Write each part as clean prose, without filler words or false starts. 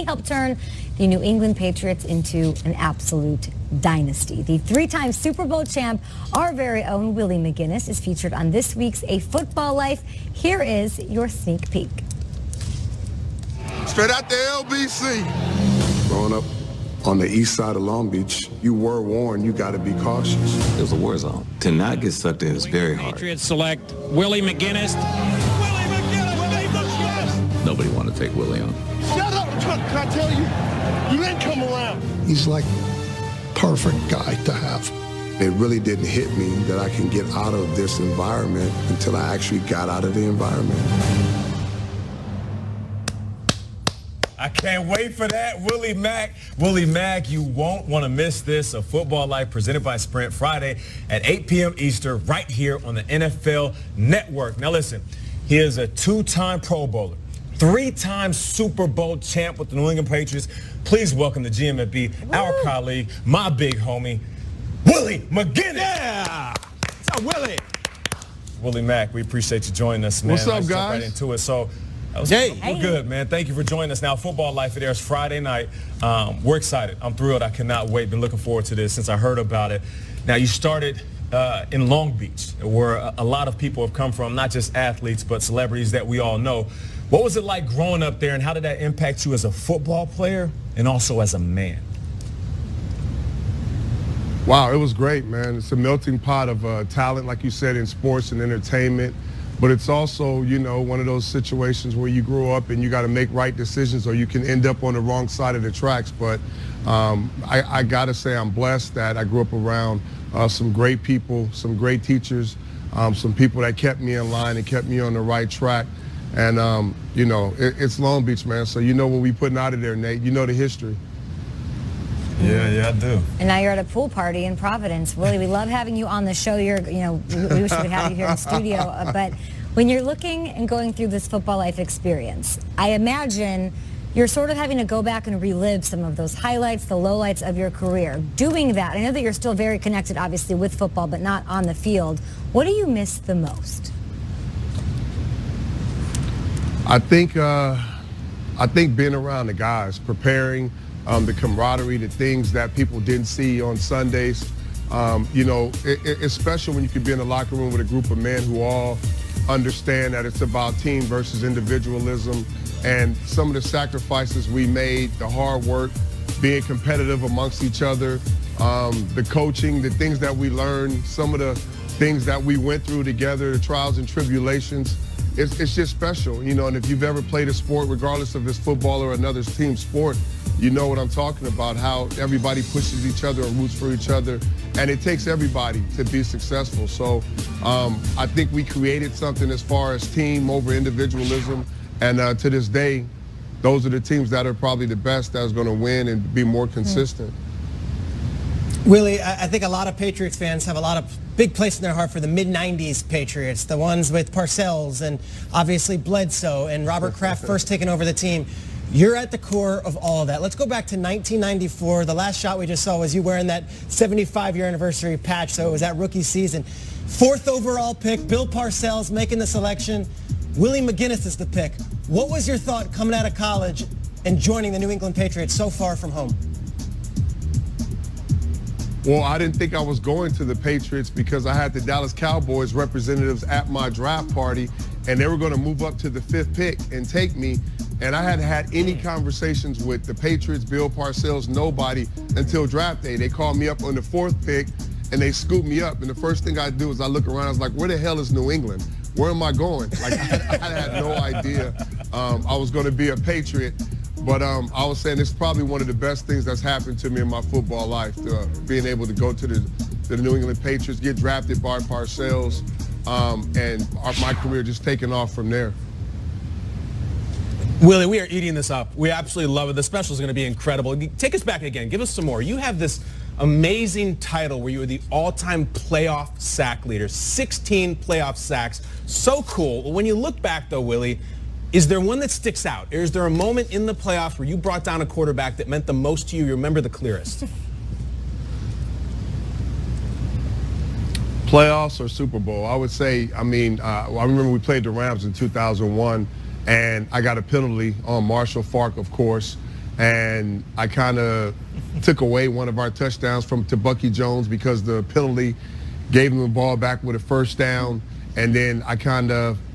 he helped turn the New England Patriots into an absolute dynasty. The three-time Super Bowl champ, our very own Willie McGinest, is featured on this week's A Football Life. Here is your sneak peek. Straight out the LBC. Growing up on the east side of Long Beach, you were warned you got to be cautious. It was a war zone. To not get sucked in is very hard. Patriots select Willie McGinest. Willie McGinest made the shift. Nobody wanted to take Willie on. Shut up, can I tell you? You didn't come around. He's like perfect guy to have. It really didn't hit me that I can get out of this environment until I actually got out of the environment. I can't wait for that. Willie Mack. Willie Mack, you won't want to miss this. A Football Life presented by Sprint Friday at 8 p.m. Eastern right here on the NFL Network. Now listen, he is a two-time Pro Bowler, three-time Super Bowl champ with the New England Patriots. Please welcome the GMFB, our colleague, my big homie, Willie McGinest. Yeah. What's up, Willie? Willie Mack, we appreciate you joining us, man. What's up, Let's jump guys? right into it. So, we're good, man. Thank you for joining us. Now, Football Life, it airs Friday night. We're excited. I'm thrilled. I cannot wait. Been looking forward to this since I heard about it. Now, you started in Long Beach, where a lot of people have come from, not just athletes, but celebrities that we all know. What was it like growing up there, and how did that impact you as a football player and also as a man? Wow, it was great, man. It's a melting pot of talent, like you said, in sports and entertainment. But it's also, you know, one of those situations where you grow up and you got to make right decisions, or you can end up on the wrong side of the tracks. But I got to say I'm blessed that I grew up around some great people, some great teachers, some people that kept me in line and kept me on the right track. And, you know, it's Long Beach, man. So you know what we putting out of there, Nate. You know the history. Yeah, I do. And now you're at a pool party in Providence. Willie, we love having you on the show. We wish we could have you here in studio. But when you're looking and going through this Football Life experience, I imagine you're sort of having to go back and relive some of those highlights, the lowlights of your career. Doing that, I know that you're still very connected, obviously, with football, but not on the field. What do you miss the most? I think being around the guys, preparing, the camaraderie, the things that people didn't see on Sundays. You know, it's special when you can be in the locker room with a group of men who all understand that it's about team versus individualism, and some of the sacrifices we made, the hard work, being competitive amongst each other, the coaching, the things that we learned, some of the things that we went through together, the trials and tribulations. It's just special, you know, and if you've ever played a sport, regardless of it's football or another team sport, you know what I'm talking about, how everybody pushes each other and roots for each other, and it takes everybody to be successful. So I think we created something as far as team over individualism, and to this day, those are the teams that are probably the best that's going to win and be more consistent. Willie, I think a lot of Patriots fans have a lot of big place in their heart for the mid-90s Patriots, the ones with Parcells and obviously Bledsoe and Robert Kraft first taking over the team. You're at the core of all of that. Let's go back to 1994. The last shot we just saw was you wearing that 75-year anniversary patch, so it was that rookie season. 4th overall pick, Bill Parcells making the selection. Willie McGinest is the pick. What was your thought coming out of college and joining the New England Patriots so far from home? Well, I didn't think I was going to the Patriots because I had the Dallas Cowboys representatives at my draft party, and they were going to move up to the 5th pick and take me. And I hadn't had any conversations with the Patriots, Bill Parcells, nobody until draft day. They called me up on the 4th pick, and they scooped me up. And the first thing I do is I look around. I was like, where the hell is New England? Where am I going? Like, I had no idea I was going to be a Patriot. But I was saying it's probably one of the best things that's happened to me in my football life, being able to go to the New England Patriots, get drafted by Parcells, and my career just taking off from there. Willie, we are eating this up. We absolutely love it. The special is going to be incredible. Take us back again. Give us some more. You have this amazing title where you were the all-time playoff sack leader, 16 playoff sacks. So cool. When you look back, though, Willie, is there one that sticks out? Or is there a moment in the playoffs where you brought down a quarterback that meant the most to you? You remember the clearest? Playoffs or Super Bowl? I would say, I remember we played the Rams in 2001, and I got a penalty on Marshall Faulk, of course. and I kind of took away one of our touchdowns to Bucky Jones because the penalty gave him the ball back with a first down. And then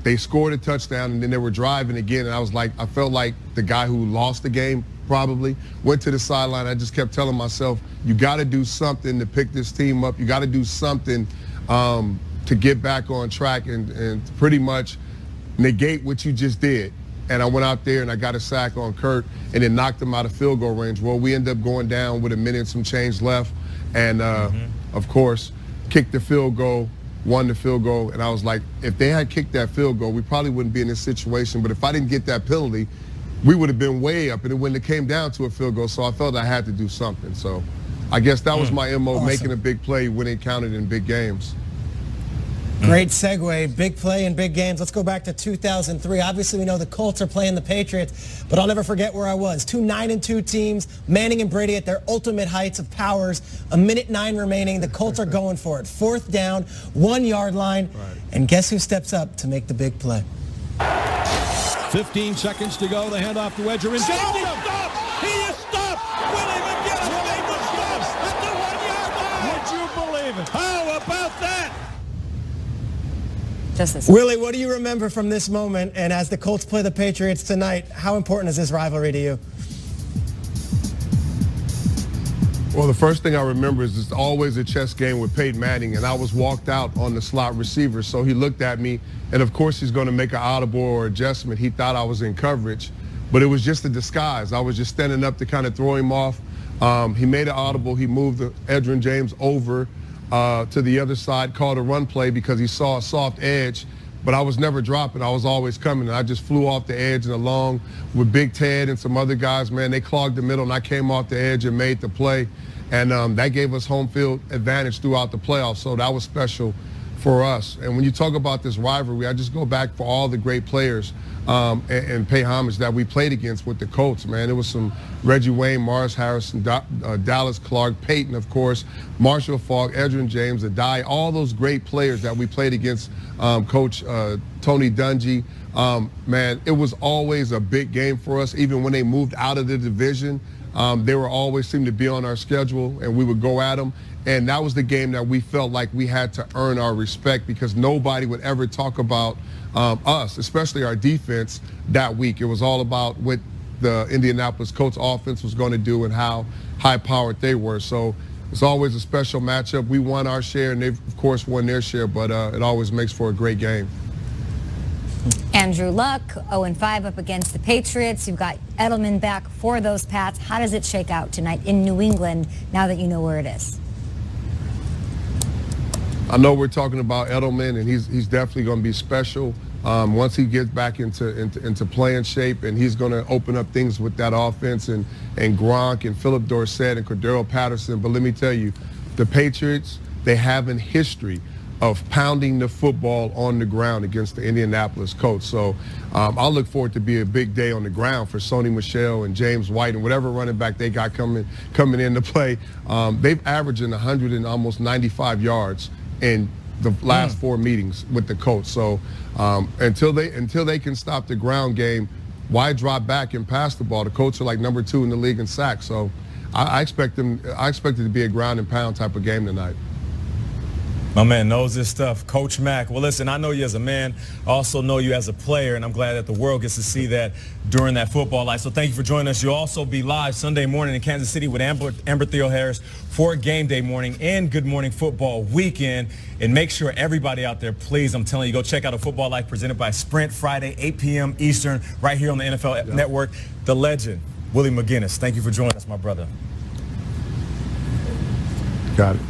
they scored a touchdown, and then they were driving again. And I felt like the guy who lost the game probably went to the sideline. I just kept telling myself, you got to do something to pick this team up. You got to do something to get back on track and pretty much negate what you just did. And I went out there and I got a sack on Kurt and then knocked him out of field goal range. Well, we ended up going down with a minute and some change left. And, of course, kicked the field goal, won the field goal. And I was like, if they had kicked that field goal, we probably wouldn't be in this situation. But if I didn't get that penalty, we would have been way up, and it wouldn't have came down to a field goal. So I felt I had to do something. So I guess that was my MO, Awesome. making a big play when it counted in big games. Great segue. Big play in big games. Let's go back to 2003. Obviously, we know the Colts are playing the Patriots, but I'll never forget where I was. 2 9-2 teams, Manning and Brady at their ultimate heights of powers. 1:09 remaining. The Colts are going for it. 4th down, 1 yard line. Right. And guess who steps up to make the big play? 15 seconds to go. The handoff to Edgerrin. He is stopped! He is stopped! Willie McGinest made the stop at the 1-yard line! Would you believe it? How about that? Just this. Willie, what do you remember from this moment? And as the Colts play the Patriots tonight, how important is this rivalry to you? Well, the first thing I remember is it's always a chess game with Peyton Manning, and I was walked out on the slot receiver. So he looked at me, and of course he's going to make an audible or adjustment. He thought I was in coverage, but it was just a disguise. I was just standing up to kind of throw him off. He made an audible. He moved Edgerrin James over to the other side, called a run play because he saw a soft edge, but I was never dropping. I was always coming, and I just flew off the edge and along with Big Ted and some other guys, man, they clogged the middle, and I came off the edge and made the play, and that gave us home field advantage throughout the playoffs, so that was special for us. And when you talk about this rivalry, I just go back for all the great players and pay homage that we played against with the Colts, man. It was some Reggie Wayne, Morris Harrison, Dallas Clark, Peyton, of course, Marshall Faulk, Edgerrin James, Adai, all those great players that we played against, Coach Tony Dungy. Man, it was always a big game for us. Even when they moved out of the division, they were always seemed to be on our schedule, and we would go at them. And that was the game that we felt like we had to earn our respect because nobody would ever talk about us, especially our defense, that week. It was all about what the Indianapolis Colts offense was going to do and how high-powered they were. So it's always a special matchup. We won our share, and they, of course, won their share, but it always makes for a great game. Andrew Luck, 0-5 up against the Patriots. You've got Edelman back for those Pats. How does it shake out tonight in New England now that you know where it is? I know we're talking about Edelman, and he's definitely going to be special once he gets back into playing shape, and he's going to open up things with that offense and Gronk and Philip Dorsett and Cordero Patterson. But let me tell you, the Patriots, they have a history of pounding the football on the ground against the Indianapolis Colts. So I'll look forward to be a big day on the ground for Sony Michel and James White and whatever running back they got coming in to play. They've averaging 100 and almost 95 yards in the last 4 meetings with the Colts. So until they can stop the ground game, why drop back and pass the ball? The Colts are like number 2 in the league in sacks. So I expect it to be a ground and pound type of game tonight. My man knows this stuff. Coach Mack. Well, listen, I know you as a man. I also know you as a player, and I'm glad that the world gets to see that during that football life. So thank you for joining us. You'll also be live Sunday morning in Kansas City with Amber Thiel-Harris for game day morning and Good Morning Football weekend. And make sure everybody out there, please, I'm telling you, go check out A Football Life presented by Sprint Friday, 8 p.m. Eastern, right here on the NFL Network. The legend, Willie McGinest. Thank you for joining us, my brother. Got it.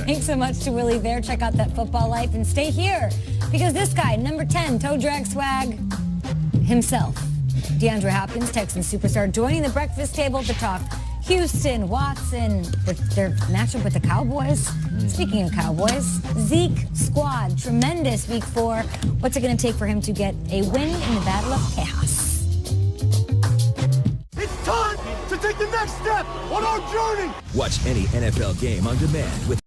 Thanks so much to Willie there. Check out that Football Life and stay here because this guy, number 10, toe drag swag himself, DeAndre Hopkins, Texans superstar, joining the breakfast table to talk Houston, Watson, their matchup with the Cowboys. Speaking of Cowboys, Zeke squad, tremendous week 4. What's it going to take for him to get a win in the Battle of Chaos? It's time to take the next step on our journey. Watch any NFL game on demand with